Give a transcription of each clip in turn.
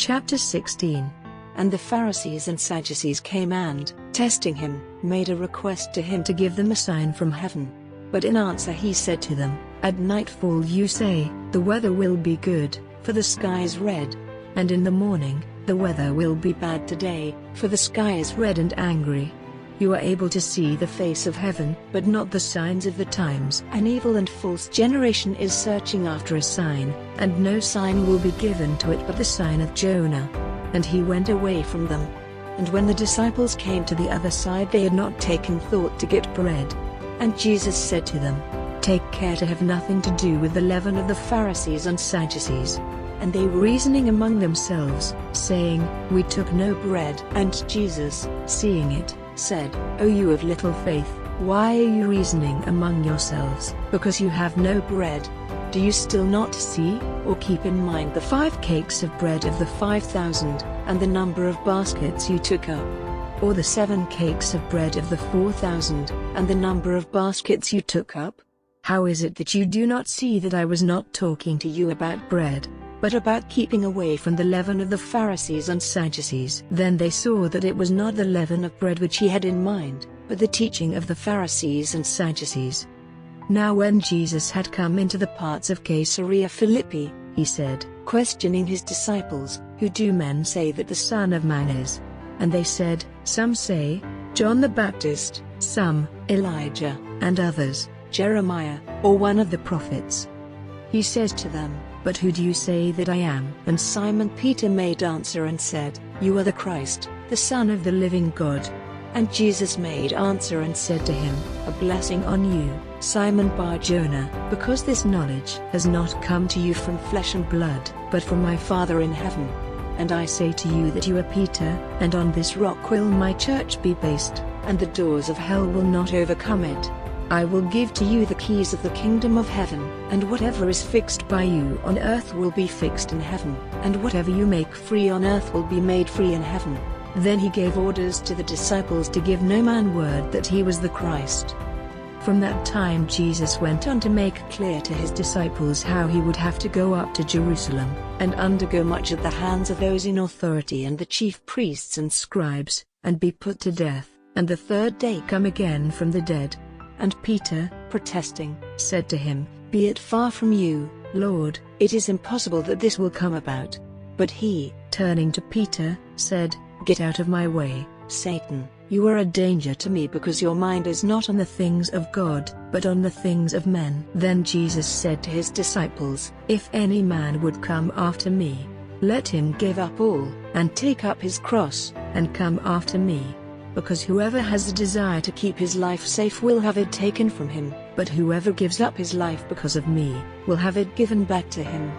Chapter 16. And the Pharisees and Sadducees came and, testing him, made a request to him to give them a sign from heaven. But in answer he said to them, At nightfall you say, the weather will be good, for the sky is red. And in the morning, the weather will be bad today, for the sky is red and angry. You are able to see the face of heaven, but not the signs of the times. An evil and false generation is searching after a sign, and no sign will be given to it but the sign of Jonah. And he went away from them. And when the disciples came to the other side they had not taken thought to get bread. And Jesus said to them, Take care to have nothing to do with the leaven of the Pharisees and Sadducees. And they were reasoning among themselves, saying, We took no bread. And Jesus, seeing it, said, O you of little faith, why are you reasoning among yourselves, because you have no bread? Do you still not see, or keep in mind the 5 cakes of bread of the 5,000, and the number of baskets you took up? Or the 7 cakes of bread of the 4,000, and the number of baskets you took up? How is it that you do not see that I was not talking to you about bread, but about keeping away from the leaven of the Pharisees and Sadducees? Then they saw that it was not the leaven of bread which he had in mind, but the teaching of the Pharisees and Sadducees. Now when Jesus had come into the parts of Caesarea Philippi, he said, questioning his disciples, Who do men say that the Son of Man is? And they said, Some say, John the Baptist, some, Elijah, and others, Jeremiah, or one of the prophets. He says to them, But who do you say that I am? And Simon Peter made answer and said, You are the Christ, the Son of the living God. And Jesus made answer and said to him, A blessing on you, Simon Bar-Jonah, because this knowledge has not come to you from flesh and blood, but from my Father in heaven. And I say to you that you are Peter, and on this rock will my church be based, and the doors of hell will not overcome it. I will give to you the keys of the kingdom of heaven, and whatever is fixed by you on earth will be fixed in heaven, and whatever you make free on earth will be made free in heaven. Then he gave orders to the disciples to give no man word that he was the Christ. From that time Jesus went on to make clear to his disciples how he would have to go up to Jerusalem, and undergo much at the hands of those in authority and the chief priests and scribes, and be put to death, and the 3rd day come again from the dead. And Peter, protesting, said to him, Be it far from you, Lord, it is impossible that this will come about. But he, turning to Peter, said, Get out of my way, Satan, you are a danger to me because your mind is not on the things of God, but on the things of men. Then Jesus said to his disciples, If any man would come after me, let him give up all, and take up his cross, and come after me. Because whoever has the desire to keep his life safe will have it taken from him, but whoever gives up his life because of me, will have it given back to him.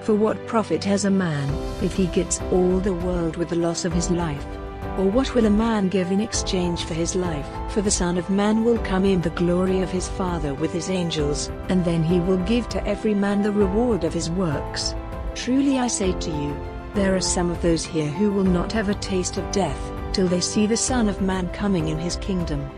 For what profit has a man, if he gets all the world with the loss of his life? Or what will a man give in exchange for his life? For the Son of Man will come in the glory of his Father with his angels, and then he will give to every man the reward of his works. Truly I say to you, there are some of those here who will not have a taste of death, till they see the Son of Man coming in his kingdom.